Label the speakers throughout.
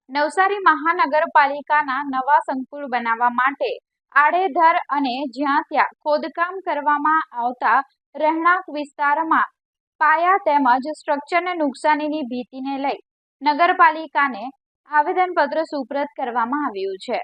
Speaker 1: નવસારી મહાનગરપાલિકાના નવા સંકુલ બનાવવા માટે આડેધડ અને જ્યાં ત્યાં ખોદકામ કરવામાં આવતા રહેણાંક વિસ્તારમાં પાયા તેમજ સ્ટ્રક્ચરને નુકસાનીની ભીતિને લઈ નગરપાલિકાને આવેદનપત્ર સુપ્રત કરવામાં આવ્યું છે।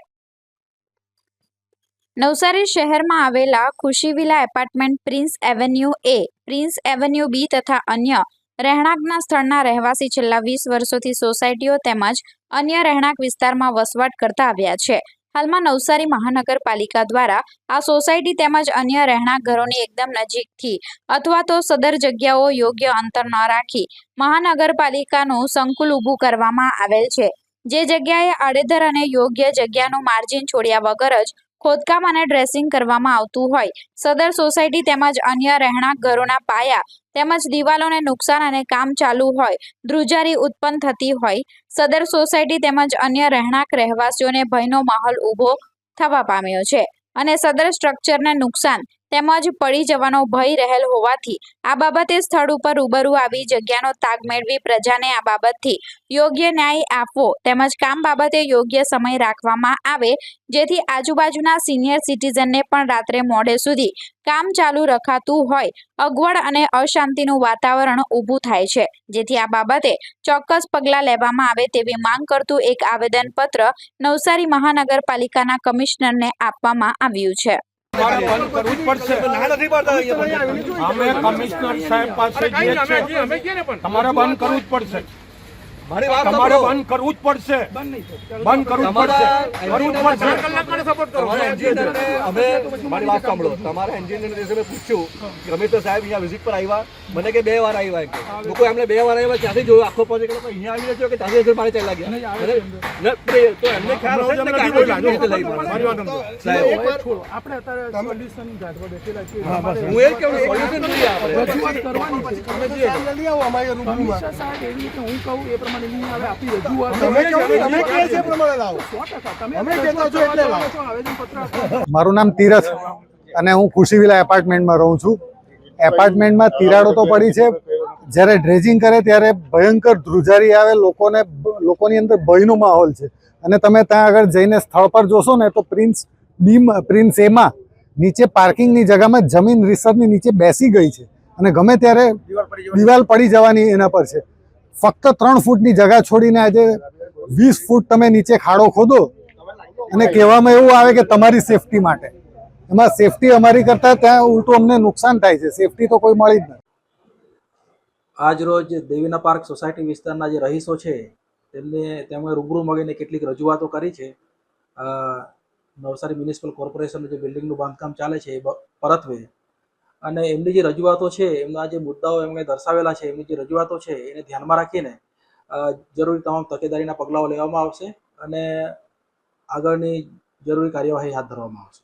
Speaker 1: નવસારી શહેરમાં આવેલા ખુશીવિલા એપાર્ટમેન્ટ, પ્રિન્સ એવન્યુ એ, પ્રિન્સ એવન્યુ બી તથા અન્ય રહેણાંકના સ્થળના રહેવાસી છેલ્લા 20 વર્ષોથી સોસાયટીઓ તેમજ અન્ય રહેણાંક વિસ્તારમાં વસવાટ કરતા આવ્યા છે। હાલમાં નવસારી મહાનગરપાલિકા દ્વારા આ સોસાયટી તેમજ અન્ય રહેણાંક ઘરોની એકદમ નજીકથી અથવા તો સદર જગ્યાઓ યોગ્ય અંતર ન રાખી મહાનગરપાલિકાનું સંકુલ ઊભું કરવામાં આવેલ છે। જે જગ્યાએ આડેધડ અને યોગ્ય જગ્યાનું માર્જિન છોડ્યા વગર જ ખોદકામ અને ડ્રેસિંગ કરવામાં આવતું હોય સદર સોસાયટી તેમજ અન્ય રહેણાંક ઘરોના પાયા તેમજ દિવાલોને નુકસાન અને કામ ચાલુ હોય ધ્રુજારી ઉત્પન્ન થતી હોય સદર સોસાયટી તેમજ અન્ય રહેણાંક રહેવાસીઓને ભયનો માહોલ ઊભો થવા પામ્યો છે અને સદર સ્ટ્રક્ચરને નુકસાન તેમજ પડી જવાનો ભય રહેલ હોવાથી આ બાબતે સ્થળ ઉપર રૂબરૂ આવી જગ્યાનો તાગ મેળવી પ્રજાને આ બાબતથી યોગ્ય ન્યાય આપવો તેમજ કામ બાબતે યોગ્ય સમય રાખવામાં આવે જેથી આજુબાજુના સિનિયર સિટીઝનને પણ રાત્રે મોડે સુધી કામ ચાલુ રખાતું હોય અગવડ અને અશાંતિનું વાતાવરણ ઊભું થાય છે। જેથી આ બાબતે ચોક્કસ પગલાં લેવામાં આવે તેવી માંગ કરતું એક આવેદનપત્ર નવસારી મહાનગરપાલિકાના કમિશનરને આપવામાં આવ્યું છે।
Speaker 2: તમારે બંધ કરવું જ પડશે। બંધ કરવું પડશે।
Speaker 3: મારી વાત સાંભળો। તમારા એન્જિનિયર દિવસે પૂછ્યું કે અમે તો સાહેબ અહીંયા વિઝિટ પર આવ્યા, મને કે 2 વાર આવ્યા, લોકો એમને 2 વાર આવ્યા ત્યાંથી જોયું આખો પ્રોજેક્ટ અહીંયા આવી રહ્યો કે ત્યાંથી પાણી ચાલ્યા ગયા તો એમને ખ્યાલ હશે ને કે આટલું આપણે અત્યારે સોલ્યુશન ગાઢવા બેઠેલા છીએ। હું એ કહું સોલ્યુશન જોઈએ આપણે રજૂઆત કરવાની પછી તમે જે જલ્દી આવો અમારી રૂમમાં સાહેબ એવી રીતે હું કહું એ પ્રમાણે નહીં આવે આપી રજૂઆત તમે કહે છે પ્રમાણે લાવો 100% તમે કહેતા છો એટલે લાવો આવેદનપત્ર।
Speaker 4: મારું નામ તીરથ અને હું ખુશીવિલા એપાર્ટમેન્ટમાં રહું છું। એપાર્ટમેન્ટમાં તિરાડો તો પડી છે, જ્યારે ડ્રેજિંગ કરે ત્યારે ભયંકર ધ્રુજારી આવે, લોકોની અંદર ભયનો માહોલ છે અને તમે ત્યાં આગળ જઈને સ્થળ પર જોશો ને તો પ્રિન્સ એમાં નીચે પાર્કિંગની જગ્યામાં જમીન રિસર્ચની નીચે બેસી ગઈ છે અને ગમે ત્યારે દિવાલ પડી જવાની એના પર છે। ફક્ત 3 ફૂટની જગ્યા છોડીને આજે 20 ફૂટ તમે નીચે ખાડો ખોદો અને કહેવામાં એવું આવે કે તમારી સેફટી માટે, એમાં સેફટી અમારી કરતાં ત્યાં ઉલટું અમને નુકસાન થાય છે। સેફટી તો કોઈ મળી જ નથી।
Speaker 5: આજ રોજ દેવીના પાર્ક સોસાયટી વિસ્તારના જે રહીશો છે તેમણે રૂબરૂ મળીને કેટલીક રજૂઆતો કરી છે। નવસારી મ્યુનિસિપલ કોર્પોરેશનનું જે બિલ્ડિંગનું બાંધકામ ચાલે છે એ પરત્વે, અને એમની જે રજૂઆતો છે, એમના જે મુદ્દાઓ એમણે દર્શાવેલા છે, એમની જે રજૂઆતો છે એને ધ્યાનમાં રાખીને જરૂરી તમામ તકેદારીના પગલાઓ લેવામાં આવશે અને આગળની જરૂરી કાર્યવાહી હાથ ધરવામાં આવશે।